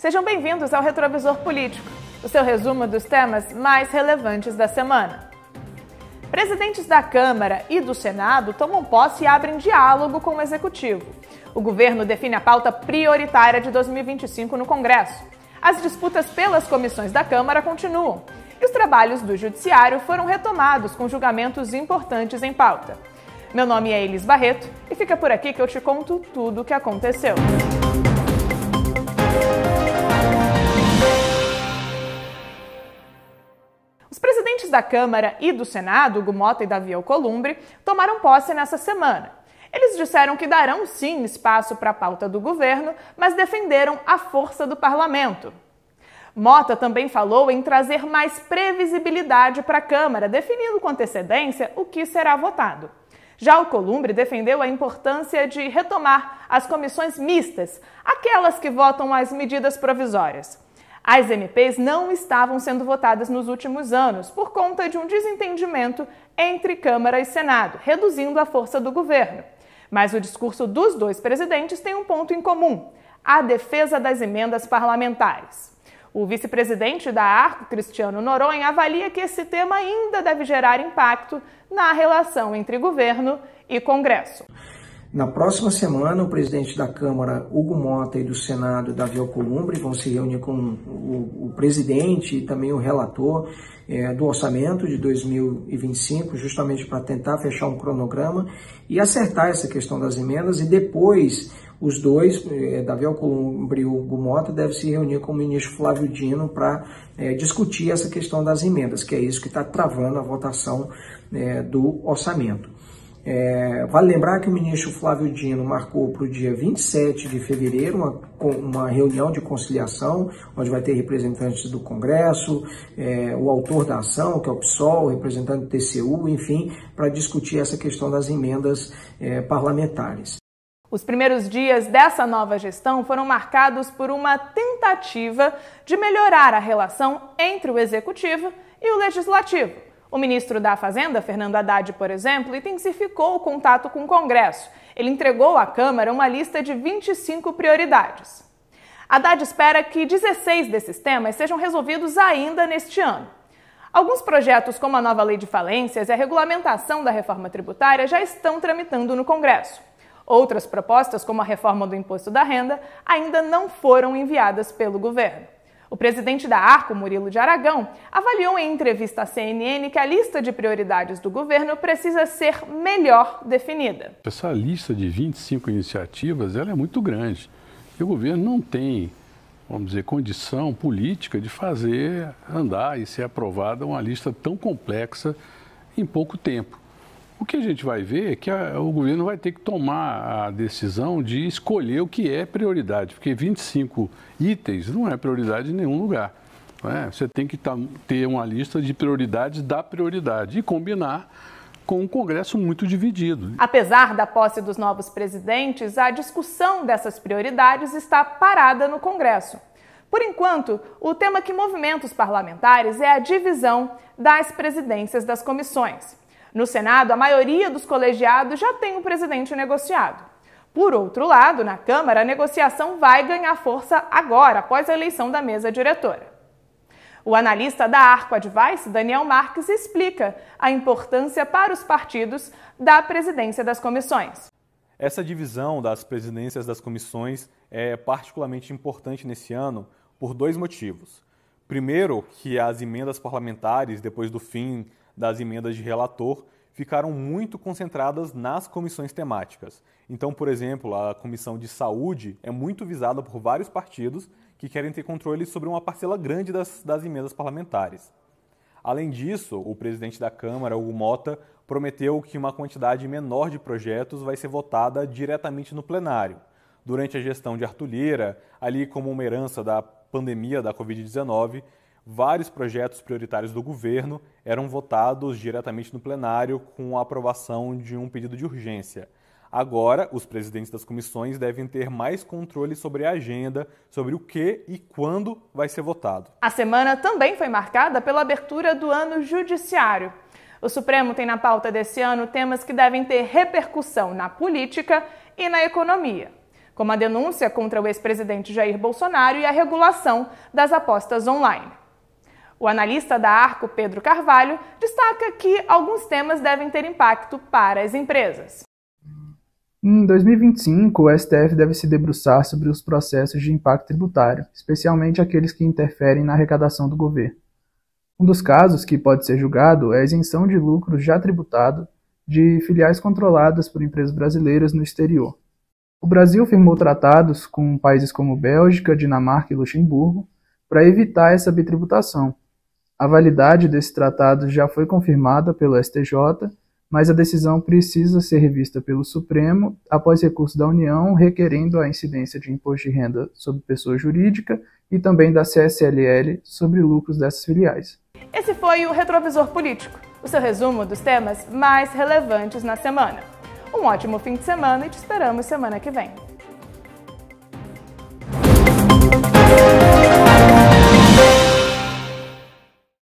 Sejam bem-vindos ao Retrovisor Político, o seu resumo dos temas mais relevantes da semana. Presidentes da Câmara e do Senado tomam posse e abrem diálogo com o Executivo. O governo define a pauta prioritária de 2025 no Congresso. As disputas pelas comissões da Câmara continuam e os trabalhos do Judiciário foram retomados com julgamentos importantes em pauta. Meu nome é Elis Barreto e fica por aqui que eu te conto tudo o que aconteceu. Os presidentes da Câmara e do Senado, Hugo Motta e Davi Alcolumbre, tomaram posse nessa semana. Eles disseram que darão sim espaço para a pauta do governo, mas defenderam a força do parlamento. Motta também falou em trazer mais previsibilidade para a Câmara, definindo com antecedência o que será votado. Já Alcolumbre defendeu a importância de retomar as comissões mistas, aquelas que votam as medidas provisórias. As MPs não estavam sendo votadas nos últimos anos por conta de um desentendimento entre Câmara e Senado, reduzindo a força do governo. Mas o discurso dos dois presidentes tem um ponto em comum: a defesa das emendas parlamentares. O vice-presidente da ARCO, Cristiano Noronha, avalia que esse tema ainda deve gerar impacto na relação entre governo e Congresso. Na próxima semana, o presidente da Câmara, Hugo Motta, e do Senado, Davi Alcolumbre, vão se reunir com o presidente e também o relator do orçamento de 2025, justamente para tentar fechar um cronograma e acertar essa questão das emendas. E depois, os dois, Davi Alcolumbre e Hugo Motta, devem se reunir com o ministro Flávio Dino para discutir essa questão das emendas, que é isso que está travando a votação do orçamento. Vale lembrar que o ministro Flávio Dino marcou para o dia 27 de fevereiro uma reunião de conciliação, onde vai ter representantes do Congresso, o autor da ação, que é o PSOL, o representante do TCU, enfim, para discutir essa questão das emendas parlamentares. Os primeiros dias dessa nova gestão foram marcados por uma tentativa de melhorar a relação entre o Executivo e o Legislativo. O ministro da Fazenda, Fernando Haddad, por exemplo, intensificou o contato com o Congresso. Ele entregou à Câmara uma lista de 25 prioridades. Haddad espera que 16 desses temas sejam resolvidos ainda neste ano. Alguns projetos, como a nova lei de falências e a regulamentação da reforma tributária, já estão tramitando no Congresso. Outras propostas, como a reforma do imposto da renda, ainda não foram enviadas pelo governo. O presidente da ARCO, Murilo de Aragão, avaliou em entrevista à CNN que a lista de prioridades do governo precisa ser melhor definida. Essa lista de 25 iniciativas ela é muito grande. E o governo não tem, vamos dizer, condição política de fazer andar e ser aprovada uma lista tão complexa em pouco tempo. O que a gente vai ver é que o governo vai ter que tomar a decisão de escolher o que é prioridade, porque 25 itens não é prioridade em nenhum lugar. Não é? Você tem que ter uma lista de prioridades da prioridade e combinar com um Congresso muito dividido. Apesar da posse dos novos presidentes, a discussão dessas prioridades está parada no Congresso. Por enquanto, o tema que movimenta os parlamentares é a divisão das presidências das comissões. No Senado, a maioria dos colegiados já tem um presidente negociado. Por outro lado, na Câmara, a negociação vai ganhar força agora, após a eleição da mesa diretora. O analista da ARCO Advice, Daniel Marques, explica a importância para os partidos da presidência das comissões. Essa divisão das presidências das comissões é particularmente importante nesse ano por dois motivos. Primeiro, que as emendas parlamentares, depois do fim das emendas de relator, ficaram muito concentradas nas comissões temáticas. Então, por exemplo, a Comissão de Saúde é muito visada por vários partidos que querem ter controle sobre uma parcela grande das emendas parlamentares. Além disso, o presidente da Câmara, Hugo Motta, prometeu que uma quantidade menor de projetos vai ser votada diretamente no plenário. Durante a gestão de Arthur Lira, ali como uma herança da pandemia da Covid-19, vários projetos prioritários do governo eram votados diretamente no plenário com a aprovação de um pedido de urgência. Agora, os presidentes das comissões devem ter mais controle sobre a agenda, sobre o que e quando vai ser votado. A semana também foi marcada pela abertura do ano judiciário. O Supremo tem na pauta desse ano temas que devem ter repercussão na política e na economia. como a denúncia contra o ex-presidente Jair Bolsonaro e a regulação das apostas online. O analista da Arco, Pedro Carvalho, destaca que alguns temas devem ter impacto para as empresas. Em 2025, o STF deve se debruçar sobre os processos de impacto tributário, especialmente aqueles que interferem na arrecadação do governo. Um dos casos que pode ser julgado é a isenção de lucro já tributado de filiais controladas por empresas brasileiras no exterior. O Brasil firmou tratados com países como Bélgica, Dinamarca e Luxemburgo para evitar essa bitributação. A validade desses tratados já foi confirmada pelo STJ, mas a decisão precisa ser revista pelo Supremo após recurso da União requerendo a incidência de imposto de renda sobre pessoa jurídica e também da CSLL sobre lucros dessas filiais. Esse foi o Retrovisor Político, o seu resumo dos temas mais relevantes na semana. Um ótimo fim de semana e te esperamos semana que vem.